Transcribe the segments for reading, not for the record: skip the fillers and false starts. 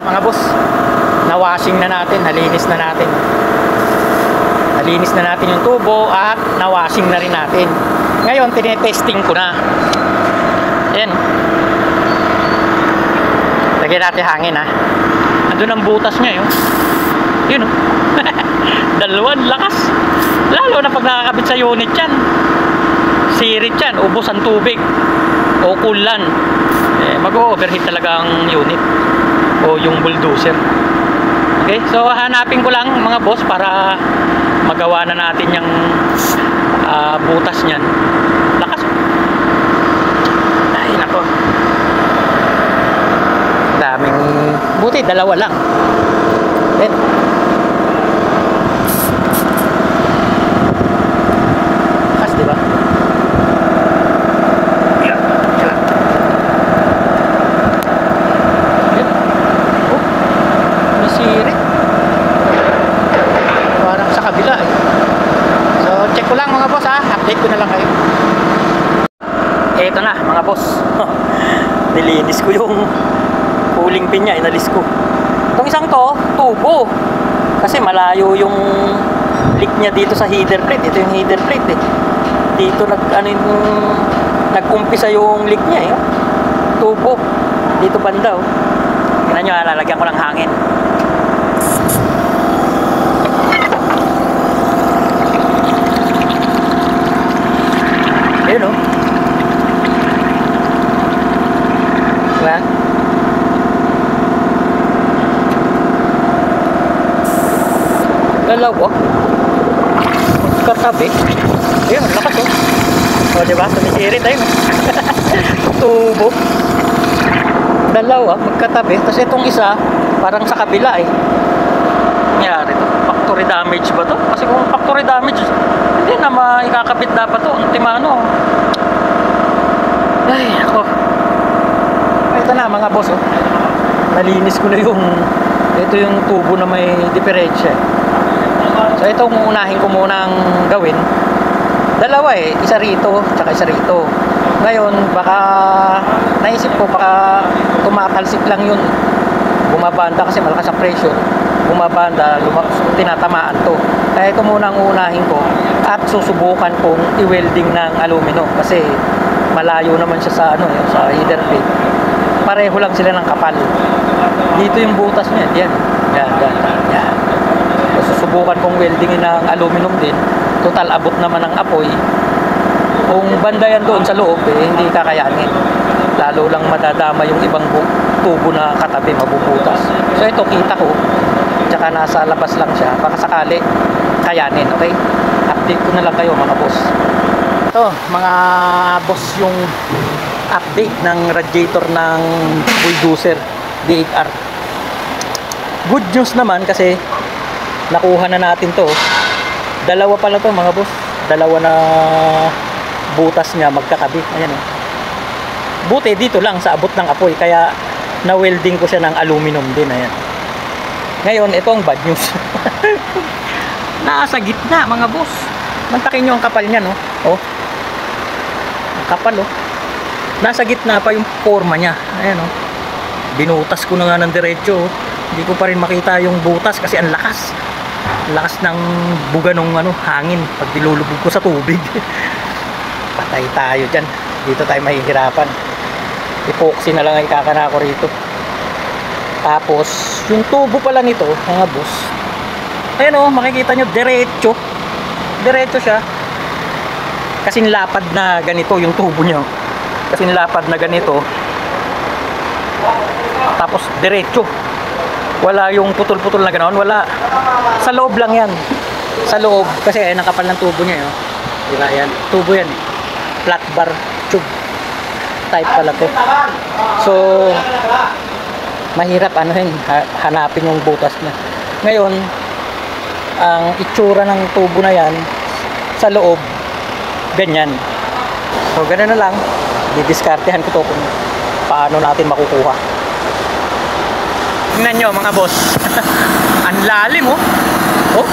Mga boss, na-washing na natin, nalinis na natin. Nalinis na natin yung tubo at na-washing na rin natin. Ngayon, tinetesting ko na. Ayan. Lagyan natin hangin ha. Andun ang butas niya yun. Yun o. Dalawan, lakas. Lalo na pag nakakabit sa unit yan. Sirit yan, ubos ang tubig. O kulan. Mag-overheat talaga ang unit. O yung bulldozer. Okay, so hanapin ko lang mga boss para magawa na natin yung butas niyan. Lakas. Ay nako. Daming buti, dalawa lang. Then lakas, di ba? Update ko na lang kayo. Eto na mga boss. Nilinis ko yung cooling pin niya, inalis ko. Itong isang to, tubo. Kasi malayo yung leak niya dito sa header plate. Ito yung header plate eh. Dito nag-umpisa yung leak niya eh. Tubo. Dito banda oh. Tingnan nyo, lalagyan ko ng hangin. Ayun o. Diba? Dalawa. Magkatabi. Ayun, lakas o. O diba? Sumisirit ayun o. Tubo. Dalawa, magkatabi. Tapos itong isa, parang sa kabila eh. Nangyari to. Factory damage ba to? Kasi kung factory damage, hindi na maikakabit dapat to. Timano. Ay, ako. Ito na mga boss oh. Nalinis ko na yung ito yung tubo na may diferensya. So itong unahin ko munang gawin. Dalawa eh, isa rito tsaka isa rito. Ngayon baka naisip ko baka tumatalsik lang yun. Bumabanda kasi malakas ang pressure. Bumabanda, tinatamaan to. Kaya ito muna ang unahin ko at susubukan kong i-welding ng aluminum kasi malayo naman siya sa sa header plate. Pareho lang sila ng kapal. Dito yung butas niya, yan. So, susubukan kong weldingin ng aluminum din. Total abot naman ng apoy. Kung banda yan doon sa loob hindi kakayanin. Lalo lang madadama yung ibang tubo na katabi, mabubutas. So ito kita ko. Tsaka nasa labas lang siya. Baka sakali kayanin, okay? Update ko na lang kayo mga boss. Ito mga boss yung update ng radiator ng bulldozer D8R. Good news naman kasi nakuha na natin to. Dalawa pala to mga boss. Dalawa na butas niya magkakabit. Ayan oh. Buti dito lang sa abot ng apoy kaya na-welding ko siya ng aluminum din. Ayan. Ngayon ito ang bad news. Nasa gitna mga boss. Mantakin nyo ang kapal niya no. Oh. Kapal oh. Nasa gitna pa yung forma niya. Ayan oh. Binutas ko na nga ng diretso oh. Hindi ko pa rin makita yung butas kasi ang lakas. Lakas ng buga ng hangin pag dilulubog ko sa tubig. Patay tayo dyan. Dito tayo mahihirapan. Epoxy na lang ay kakana ko rito. Tapos yung tubo pala nito mga boss, ayan o, makikita nyo diretso. Diretso siya. Kasing lapad na ganito yung tubo nyo. Kasing lapad na ganito. Tapos diretso. Wala yung putol-putol na ganoon. Wala. Sa loob lang yan. Sa loob. Kasi ay nakapal ng tubo niya. Diba yan? Tubo yan. Flat bar tube type pala to. So mahirap hanapin yung butas niya. Ngayon ang itsura ng tubo na yan sa loob ganyan. So ganun na lang. Didiskartehan ko to kung paano natin makukuha. Tingnan nyo mga boss. Ang lalim oh. Oh.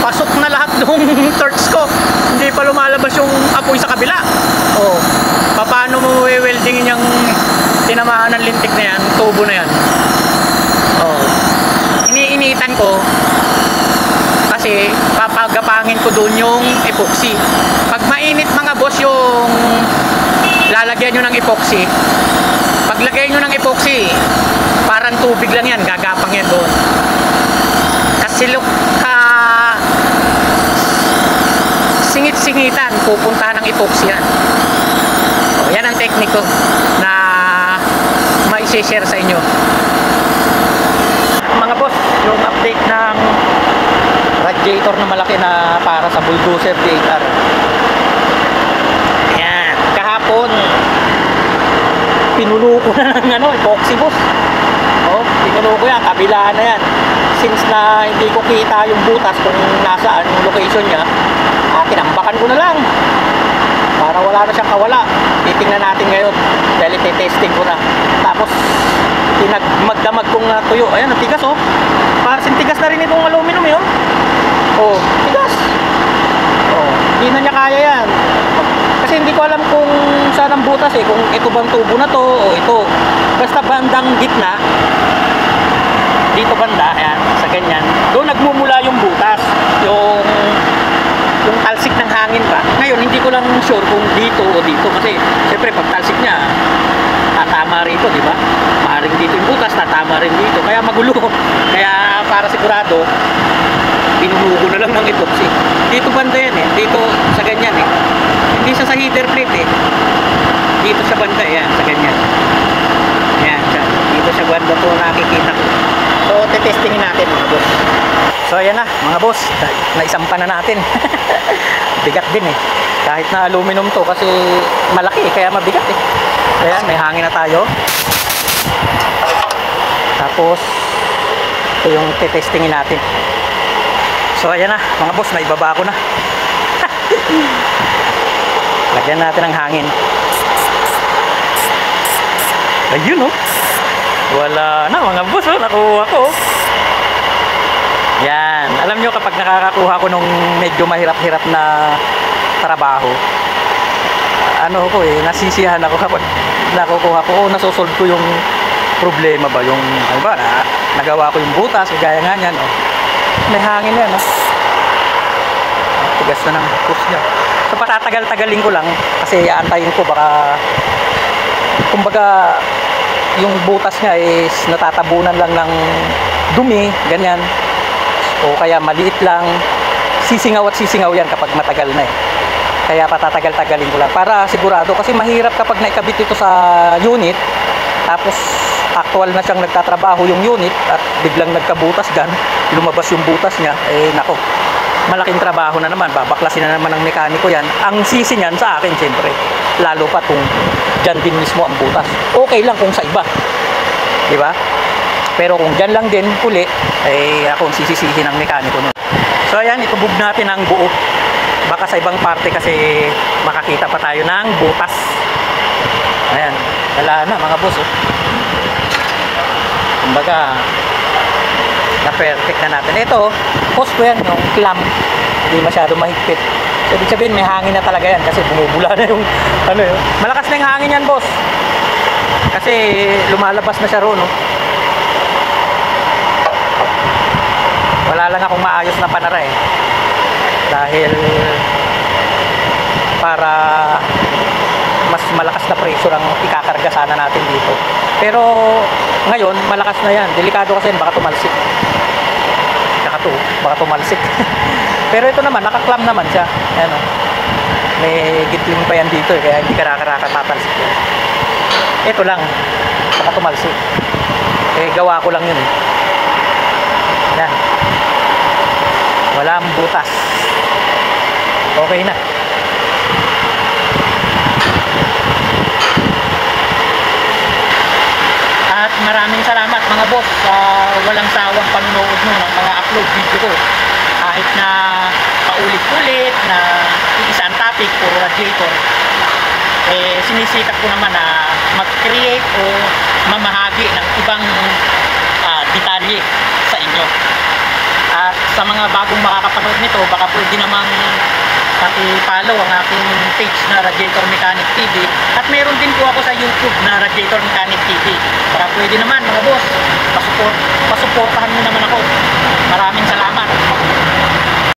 Pasok na lahat ng torch ko. Hindi pa lumalabas yung apoy sa kabila. Oh. Paano mo weldingin yung tinamaan ng lintik na yan, tubo na yan? ko, kasi papagapangin ko doon yung epoxy. Pag mainit mga boss yung lalagyan nyo ng epoxy, paglagay nyo ng epoxy, parang tubig lang yan, gagapang yan doon. Kasi singit-singitan, pupunta ng epoxy yan. O, yan ang technique ko na mai-share sa inyo. Mga boss, yung update ng radiator na malaki na para sa bulldozer DHR. Ayan, kahapon pinulo ko na ng epoxy boss. Oh, pinulo ko yan, kabilaan na yan. Since na hindi ko kita yung butas kung nasaan yung location niya, tinambakan ko na lang para wala na siyang kawala. Titingnan natin ngayon dahil ite-testing ko na. Tapos magdamag kong tuyo. Ayan, ang tigas oh. Para sintigas na rin itong aluminum yun. Oh, tigas. Oh, hindi na niya kaya yan. Kasi hindi ko alam kung saan ang butas eh. Kung ito bang tubo na to o ito. Basta bandang gitna. Dito banda, ayan, sa ganyan. Doon nagmumula yung butas. Yung talsik ng hangin ba. Ngayon, hindi ko lang sure kung dito o dito. Kasi, syempre, pag talsik niya, tatama rito, di ba? Maaring dito yung butas, tatama rin dito. Kaya magulo. Kaya, para sigurado, pinunugo na lang ng epoxy. Dito banda yan eh. Dito sa ganyan eh. Hindi siya sa heater plate eh. Dito sa banda yan, sa ganyan. Yan, dito sa banda to nakikita ko. So, tetestingin natin mga boss. So, ayan na mga boss. Naisampa na natin. Bigat din eh. Kahit na aluminum to kasi malaki eh, kaya mabigat eh. Ayan, may hangin na tayo. Tapos, ito yung tetestingin natin. So, ayan na mga boss. Naibaba ko na. Lagyan natin ng hangin. Ayun oh. Wala na mga boss oh. Nakuha ko oh. Yan. Alam nyo kapag nakakakuha ko nung medyo mahirap-hirap na trabaho, ano ko eh, nasisiyahan ako kapag nakukuha ko, oh, nasosolve ko yung problema ba, yung, ano ba, nagawa ko yung butas, gaya nga yan, oh. May hangin yan, oh. Tigas na ng push niya. So, patatagal-tagalin ko lang, kasi aantayin ko, baka, kumbaga, yung butas niya is natatabunan lang ng dumi, ganyan. O kaya maliit lang, sisingaw at sisingaw yan kapag matagal na eh. Kaya patatagal-tagalin ko lang para sigurado, kasi mahirap kapag naikabit ito sa unit tapos actual na siyang nagtatrabaho yung unit at biglang nagkabutas gan, lumabas yung butas niya, eh nako, malaking trabaho na naman, babaklasin na naman ng mekaniko yan. Ang sisi niyan sa akin siyempre, lalo pa kung dyan din mismo ang butas. Okay lang kung sa iba, di ba? Pero kung dyan lang din uli, eh ako ang sisisihin ng mekaniko nun. So ayan, itubog natin ang buo. Baka sa ibang parte kasi makakita pa tayo ng butas. Ayan, wala na mga boss oh. Kumbaga, na-perfect na natin. Ito, post ko yan, yung clamp. Hindi masyado mahigpit. So, ibig sabihin, may hangin na talaga yan kasi bumubula na yung, ano yun. Malakas na yung hangin yan, boss. Kasi lumalabas na siya roon, no? Wala lang akong maayos na panara eh. Dahil para mas malakas na pressure ang ikakarga sana natin dito. Pero ngayon, malakas na yan. Delikado kasi baka tumalsik. Baka tumalsik. Pero ito naman, nakaklam naman siya. Ayan o. May gitling pa yan dito eh, kaya hindi karaka-raka tatalsik yan. Ito lang, baka tumalsik. Eh, gawa ko lang yun eh. Yan. Walang butas. Okay na. At maraming salamat mga boss sa walang sawang panonood nyo ng mga upload video ko. Kahit na paulit-ulit na isa ang topic, puro radiator, eh sinisikap ko naman na mag-create o mamahagi ng ibang detalye sa inyo. At sa mga bagong makakapanood nito, baka pwede namang paki-follow ang aking page na Radiator Mechanic TV. At meron din po ako sa YouTube na Radiator Mechanic TV. Baka pwede naman mga boss, pasuportahan nyo